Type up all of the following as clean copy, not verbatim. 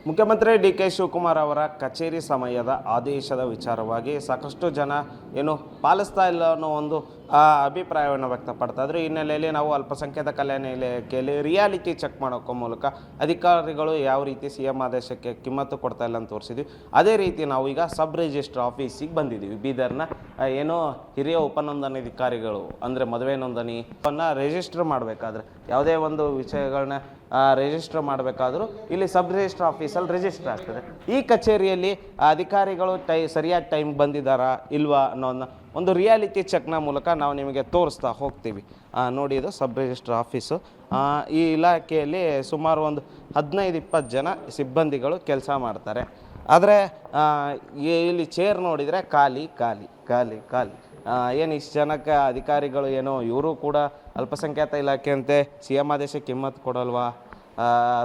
ಮುಖ್ಯಮಂತ್ರಿ D K Shivakumar ಅವರ ಕಚೇರಿ ಸಮಯದ ಆದೇಶದ ವಿಚಾರವಾಗಿ ಸಾಕಷ್ಟು ಜನ ಏನು ಪಾಲಿಸ್ತಾ ಇಲ್ಲ ಅನ್ನೋ ಒಂದು ಅಭಿಪ್ರಾಯವನ್ನು ವ್ಯಕ್ತಪಡ್ತಾ ಇದ್ರು. ಈ ಹಿನ್ನೆಲೆಯಲ್ಲಿ ನಾವು ಅಲ್ಪಸಂಖ್ಯಾತ ಕಲ್ಯಾಣ ಇಲಾಖೆಯಲ್ಲಿ ರಿಯಾಲಿಟಿ ಚೆಕ್ ಮಾಡೋಕ್ಕೋ ಮೂಲಕ ಅಧಿಕಾರಿಗಳು ಯಾವ ರೀತಿ CM ಆದೇಶಕ್ಕೆ ಕಿಮ್ಮತ್ತು ಕೊಡ್ತಾ ಇಲ್ಲ ಅಂತ ತೋರಿಸಿದ್ವಿ. ಅದೇ ರೀತಿ ನಾವು ಈಗ ಸಬ್ ರಿಜಿಸ್ಟ್ರ್ ಆಫೀಸಿಗೆ ಬಂದಿದ್ದೀವಿ. ಬೀದರ್ನ ಏನೋ ಹಿರಿಯ ಉಪನೋಂದಣಾಧಿಕಾರಿಗಳು ಅಂದರೆ ಮದುವೆ ನೋಂದಣಿಯನ್ನು ರಿಜಿಸ್ಟರ್ ಮಾಡಬೇಕಾದ್ರೆ ಯಾವುದೇ ಒಂದು ವಿಷಯಗಳನ್ನ ರಿಜಿಸ್ಟರ್ ಮಾಡಬೇಕಾದ್ರೂ ಇಲ್ಲಿ ಸಬ್ ರಿಜಿಸ್ಟ್ರ್ ಆಫೀಸಲ್ಲಿ ರಿಜಿಸ್ಟರ್ ಆಗ್ತದೆ. ಈ ಕಚೇರಿಯಲ್ಲಿ ಅಧಿಕಾರಿಗಳು ಸರಿಯಾದ ಟೈಮ್ ಬಂದಿದ್ದಾರಾ ಇಲ್ವಾ ಅನ್ನೋದನ್ನ ಒಂದು ರಿಯಾಲಿಟಿ ಚೆಕ್ನ ಮೂಲಕ ನಾವು ನಿಮಗೆ ತೋರಿಸ್ತಾ ಹೋಗ್ತೀವಿ. ನೋಡಿ, ಇದು ಸಬ್ ರಿಜಿಸ್ಟ್ರ್ ಆಫೀಸು. ಈ ಇಲಾಖೆಯಲ್ಲಿ ಸುಮಾರು ಒಂದು 15-20 ಜನ ಸಿಬ್ಬಂದಿಗಳು ಕೆಲಸ ಮಾಡ್ತಾರೆ. ಆದರೆ ಇಲ್ಲಿ ಚೇರ್ ನೋಡಿದರೆ ಖಾಲಿ ಖಾಲಿ ಖಾಲಿ ಖಾಲಿ. ಏನು ಇಷ್ಟು ಜನಕ್ಕೆ ಅಧಿಕಾರಿಗಳು ಏನೋ ಇವರು ಕೂಡ ಅಲ್ಪಸಂಖ್ಯಾತ ಇಲಾಖೆ ಅಂತೆ CM ಆದೇಶಕ್ಕೆ ಕಿಮ್ಮತ್ತು ಕೊಡಲ್ವಾ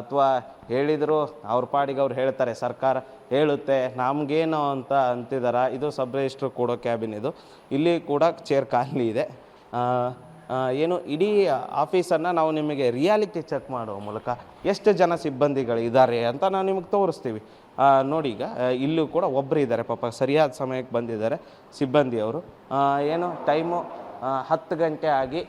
ಅಥವಾ ಹೇಳಿದರು ಅವ್ರ ಪಾಡಿಗೆ ಅವ್ರು ಹೇಳ್ತಾರೆ, ಸರ್ಕಾರ ಹೇಳುತ್ತೆ ನಮಗೇನು ಅಂತ ಅಂತಿದ್ದಾರೆ. ಇದು ಸಬ್ ರಿಜಿಸ್ಟ್ರ್ ಕೊಡೋ ಕ್ಯಾಬಿನ್. ಇದು ಇಲ್ಲಿ ಕೂಡ ಚೇರ್ ಖಾಲಿ ಇದೆ. ಏನು ಇಡೀ ಆಫೀಸನ್ನು ನಾವು ನಿಮಗೆ ರಿಯಾಲಿಟಿ ಚೆಕ್ ಮಾಡುವ ಮೂಲಕ ಎಷ್ಟು ಜನ ಸಿಬ್ಬಂದಿಗಳಿದ್ದಾರೆ ಅಂತ ನಾವು ನಿಮಗೆ ತೋರಿಸ್ತೀವಿ. ನೋಡಿ, ಈಗ ಇಲ್ಲೂ ಕೂಡ ಒಬ್ಬರು ಇದ್ದಾರೆ, ಪಾಪ ಸರಿಯಾದ ಸಮಯಕ್ಕೆ ಬಂದಿದ್ದಾರೆ ಸಿಬ್ಬಂದಿಯವರು. ಏನು ಟೈಮು 10 ಗಂಟೆ ಆಗಿ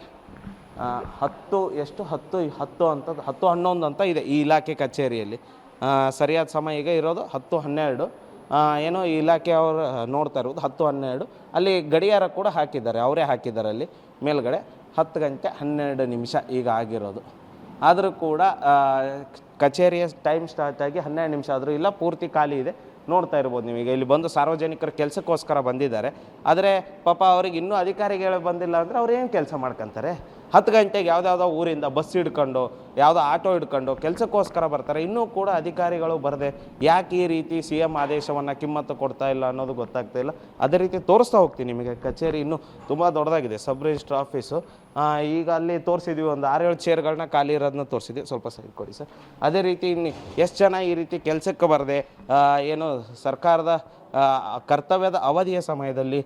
10:11 ಅಂತ ಇದೆ ಈ ಇಲಾಖೆ ಕಚೇರಿಯಲ್ಲಿ. ಸರಿಯಾದ ಸಮಯ ಈಗ ಇರೋದು 10:12. ಏನೋ ಈ ಇಲಾಖೆಯವರು ನೋಡ್ತಾ ಇರೋದು 10:12. ಅಲ್ಲಿ ಗಡಿಯಾರ ಕೂಡ ಹಾಕಿದ್ದಾರೆ, ಅವರೇ ಹಾಕಿದ್ದಾರೆ ಅಲ್ಲಿ ಮೇಲ್ಗಡೆ 10:12 ಈಗ ಆಗಿರೋದು. ಆದರೂ ಕೂಡ ಕಚೇರಿಯ ಟೈಮ್ ಸ್ಟಾರ್ಟ್ ಆಗಿ 12 ನಿಮಿಷ ಆದರೂ ಇಲ್ಲ, ಪೂರ್ತಿ ಖಾಲಿ ಇದೆ. ನೋಡ್ತಾ ಇರ್ಬೋದು ನೀವೀಗ. ಇಲ್ಲಿ ಬಂದು ಸಾರ್ವಜನಿಕರ ಕೆಲಸಕ್ಕೋಸ್ಕರ ಬಂದಿದ್ದಾರೆ. ಆದರೆ ಪಾಪ ಅವ್ರಿಗೆ ಇನ್ನೂ ಅಧಿಕಾರಿಗಳು ಬಂದಿಲ್ಲ ಅಂದರೆ ಅವ್ರು ಏನು ಕೆಲಸ ಮಾಡ್ಕೊತಾರೆ? 10 ಗಂಟೆಗೆ ಯಾವುದ್ಯಾವುದೋ ಊರಿಂದ ಬಸ್ ಹಿಡ್ಕೊಂಡು ಯಾವುದೋ ಆಟೋ ಹಿಡ್ಕೊಂಡು ಕೆಲಸಕ್ಕೋಸ್ಕರ ಬರ್ತಾರೆ. ಇನ್ನೂ ಕೂಡ ಅಧಿಕಾರಿಗಳು ಬರದೆ ಯಾಕೆ ಈ ರೀತಿ CM ಆದೇಶವನ್ನು ಕಿಮ್ಮತ್ತು ಕೊಡ್ತಾ ಇಲ್ಲ ಅನ್ನೋದು ಗೊತ್ತಾಗ್ತಾ ಇಲ್ಲ. ಅದೇ ರೀತಿ ತೋರಿಸ್ತಾ ಹೋಗ್ತೀನಿ ನಿಮಗೆ. ಕಚೇರಿ ಇನ್ನೂ ತುಂಬ ದೊಡ್ಡದಾಗಿದೆ, ಸಬ್ ರಿಜಿಸ್ಟ್ರ್ ಆಫೀಸು. ಈಗ ಅಲ್ಲಿ ತೋರಿಸಿದ್ವಿ, ಒಂದು 6-7 ಚೇರ್ಗಳನ್ನ ಖಾಲಿ ಇರೋದನ್ನ ತೋರಿಸಿದ್ವಿ. ಸ್ವಲ್ಪ ಸರಿ ಕೊಡಿ ಸರ್. ಅದೇ ರೀತಿ ಇನ್ನು ಎಷ್ಟು ಜನ ಈ ರೀತಿ ಕೆಲಸಕ್ಕೆ ಬರದೆ ಏನು ಸರ್ಕಾರದ ಕರ್ತವ್ಯದ ಅವಧಿಯ ಸಮಯದಲ್ಲಿ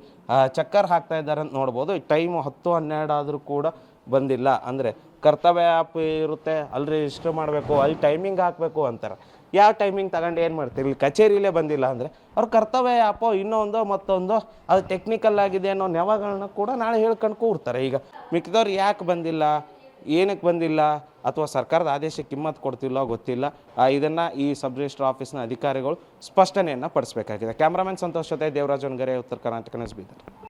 ಚಕ್ಕರ್ ಹಾಕ್ತಾ ಇದ್ದಾರೆ ಅಂತ ನೋಡ್ಬೋದು. ಟೈಮು 10:12 ಆದರೂ ಕೂಡ ಬಂದಿಲ್ಲ. ಅಂದರೆ ಕರ್ತವ್ಯ ಆ್ಯಪ್ ಇರುತ್ತೆ, ಅಲ್ಲಿ ರಿಜಿಸ್ಟರ್ ಮಾಡಬೇಕು, ಅಲ್ಲಿ ಟೈಮಿಂಗ್ ಹಾಕಬೇಕು ಅಂತಾರೆ. ಯಾವ ಟೈಮಿಂಗ್ ತಗೊಂಡು ಏನು ಮಾಡ್ತೀರಿ? ಇಲ್ಲಿ ಕಚೇರಿಲೇ ಬಂದಿಲ್ಲ ಅಂದರೆ ಅವ್ರ ಕರ್ತವ್ಯ ಆ್ಯಪೋ ಇನ್ನೊಂದೋ ಮತ್ತೊಂದೋ ಅದು ಟೆಕ್ನಿಕಲ್ ಆಗಿದೆ ಅನ್ನೋ ನೆವಗಳನ್ನ ಕೂಡ ನಾಳೆ ಹೇಳ್ಕೊಂಡು ಕೂರ್ತಾರೆ. ಈಗ ಮಿಕ್ಕಿದವ್ರು ಯಾಕೆ ಬಂದಿಲ್ಲ, ಏನಕ್ಕೆ ಬಂದಿಲ್ಲ, ಅಥವಾ ಸರ್ಕಾರದ ಆದೇಶಕ್ಕೆ ಕಿಮ್ಮತ್ತು ಕೊಡ್ತಿಲ್ಲೋ ಗೊತ್ತಿಲ್ಲ. ಇದನ್ನು ಈ ಸಬ್ ರಿಜಿಸ್ಟ್ರ್ ಆಫೀಸ್ನ ಅಧಿಕಾರಿಗಳು ಸ್ಪಷ್ಟನೆಯನ್ನು ಪಡಿಸಬೇಕಾಗಿದೆ. ಕ್ಯಾಮ್ರಾಮನ್ ಸಂತೋಷ್ ಜೊತೆ ದೇವರಾಜ್ ಒಣಗೆರೆ, ಉತ್ತರ ಕರ್ನಾಟಕ ನ್ಯೂಸ್, ಬೀದರ್.